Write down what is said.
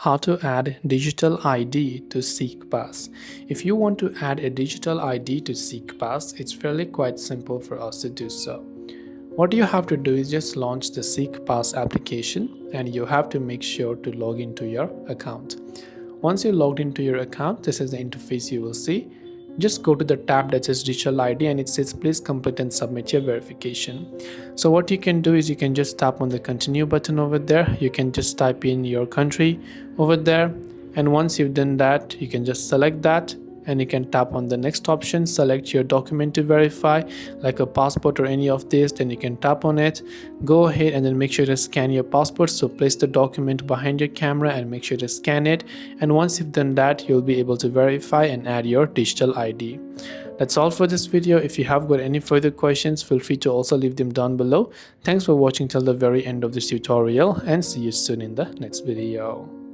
How to add digital ID to SeekPass. If you want to add a digital ID to SeekPass, it's fairly quite simple for us to do so. What you have to do is just launch the SeekPass application and you have to make sure to log into your account. Once you're logged into your account, this is the interface you will see. Just go to the tab that says digital ID and it says please complete and submit your verification. So what you can do is you can just tap on the continue button over there. You can just type in your country over there, and once you've done that, you can just select that and you can tap on the next option, select your document to verify like a passport or any of this, then you can tap on it, go ahead and then make sure to scan your passport. So place the document behind your camera and make sure to scan it, and once you've done that, you'll be able to verify and add your digital ID. That's all for this video. If you have got any further questions, feel free to also leave them down below. Thanks for watching till the very end of this tutorial and see you soon in the next video.